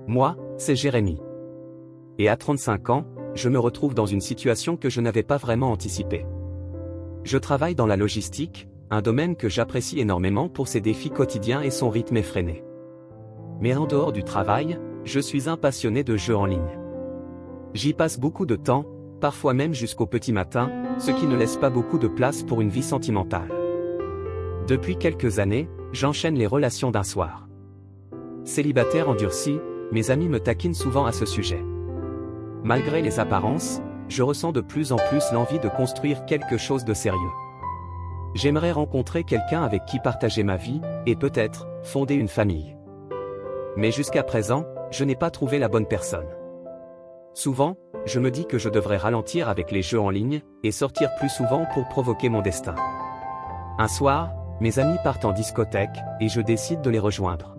Moi, c'est Jérémy. Et à 35 ans, je me retrouve dans une situation que je n'avais pas vraiment anticipée. Je travaille dans la logistique, un domaine que j'apprécie énormément pour ses défis quotidiens et son rythme effréné. Mais en dehors du travail, je suis un passionné de jeux en ligne. J'y passe beaucoup de temps, parfois même jusqu'au petit matin, ce qui ne laisse pas beaucoup de place pour une vie sentimentale. Depuis quelques années, j'enchaîne les relations d'un soir. Célibataire endurci, mes amis me taquinent souvent à ce sujet. Malgré les apparences, je ressens de plus en plus l'envie de construire quelque chose de sérieux. J'aimerais rencontrer quelqu'un avec qui partager ma vie, et peut-être, fonder une famille. Mais jusqu'à présent, je n'ai pas trouvé la bonne personne. Souvent, je me dis que je devrais ralentir avec les jeux en ligne, et sortir plus souvent pour provoquer mon destin. Un soir, mes amis partent en discothèque, et je décide de les rejoindre.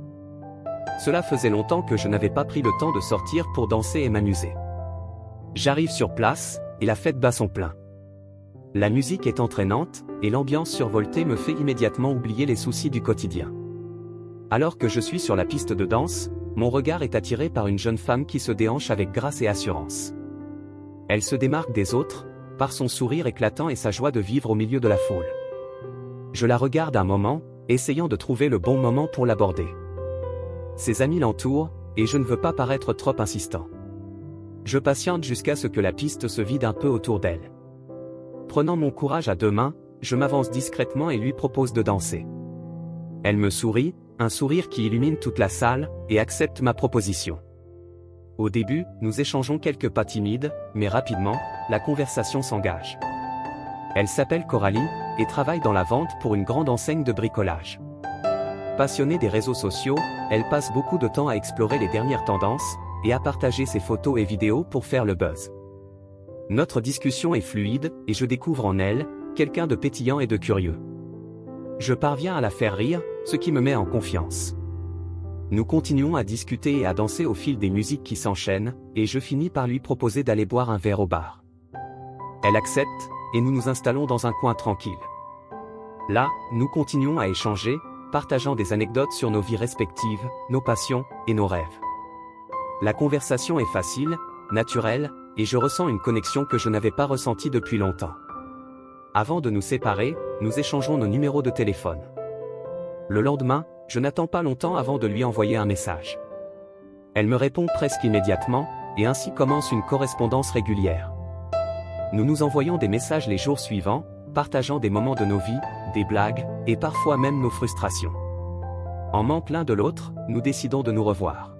Cela faisait longtemps que je n'avais pas pris le temps de sortir pour danser et m'amuser. J'arrive sur place, et la fête bat son plein. La musique est entraînante, et l'ambiance survoltée me fait immédiatement oublier les soucis du quotidien. Alors que je suis sur la piste de danse, mon regard est attiré par une jeune femme qui se déhanche avec grâce et assurance. Elle se démarque des autres, par son sourire éclatant et sa joie de vivre au milieu de la foule. Je la regarde un moment, essayant de trouver le bon moment pour l'aborder. Ses amis l'entourent, et je ne veux pas paraître trop insistant. Je patiente jusqu'à ce que la piste se vide un peu autour d'elle. Prenant mon courage à deux mains, je m'avance discrètement et lui propose de danser. Elle me sourit, un sourire qui illumine toute la salle, et accepte ma proposition. Au début, nous échangeons quelques pas timides, mais rapidement, la conversation s'engage. Elle s'appelle Coralie, et travaille dans la vente pour une grande enseigne de bricolage. Passionnée des réseaux sociaux, elle passe beaucoup de temps à explorer les dernières tendances, et à partager ses photos et vidéos pour faire le buzz. Notre discussion est fluide, et je découvre en elle, quelqu'un de pétillant et de curieux. Je parviens à la faire rire, ce qui me met en confiance. Nous continuons à discuter et à danser au fil des musiques qui s'enchaînent, et je finis par lui proposer d'aller boire un verre au bar. Elle accepte, et nous nous installons dans un coin tranquille. Là, nous continuons à échanger, partageant des anecdotes sur nos vies respectives, nos passions, et nos rêves. La conversation est facile, naturelle, et je ressens une connexion que je n'avais pas ressentie depuis longtemps. Avant de nous séparer, nous échangeons nos numéros de téléphone. Le lendemain, je n'attends pas longtemps avant de lui envoyer un message. Elle me répond presque immédiatement, et ainsi commence une correspondance régulière. Nous nous envoyons des messages les jours suivants, partageant des moments de nos vies, des blagues, et parfois même nos frustrations. En manque l'un de l'autre, nous décidons de nous revoir.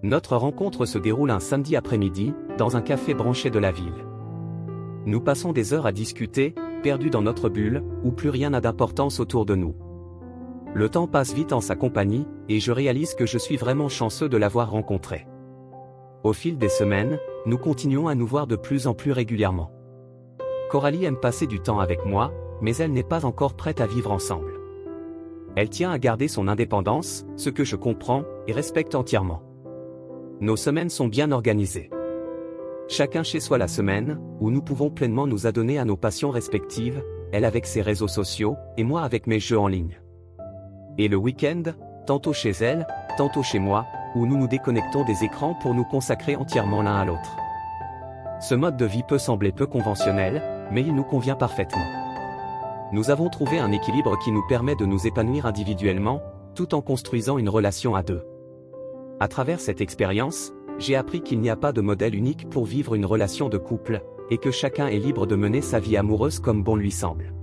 Notre rencontre se déroule un samedi après-midi, dans un café branché de la ville. Nous passons des heures à discuter, perdus dans notre bulle, où plus rien n'a d'importance autour de nous. Le temps passe vite en sa compagnie, et je réalise que je suis vraiment chanceux de l'avoir rencontrée. Au fil des semaines, nous continuons à nous voir de plus en plus régulièrement. Coralie aime passer du temps avec moi, mais elle n'est pas encore prête à vivre ensemble. Elle tient à garder son indépendance, ce que je comprends, et respecte entièrement. Nos semaines sont bien organisées. Chacun chez soi la semaine, où nous pouvons pleinement nous adonner à nos passions respectives, elle avec ses réseaux sociaux, et moi avec mes jeux en ligne. Et le week-end, tantôt chez elle, tantôt chez moi, où nous nous déconnectons des écrans pour nous consacrer entièrement l'un à l'autre. Ce mode de vie peut sembler peu conventionnel, mais il nous convient parfaitement. Nous avons trouvé un équilibre qui nous permet de nous épanouir individuellement, tout en construisant une relation à deux. À travers cette expérience, j'ai appris qu'il n'y a pas de modèle unique pour vivre une relation de couple, et que chacun est libre de mener sa vie amoureuse comme bon lui semble.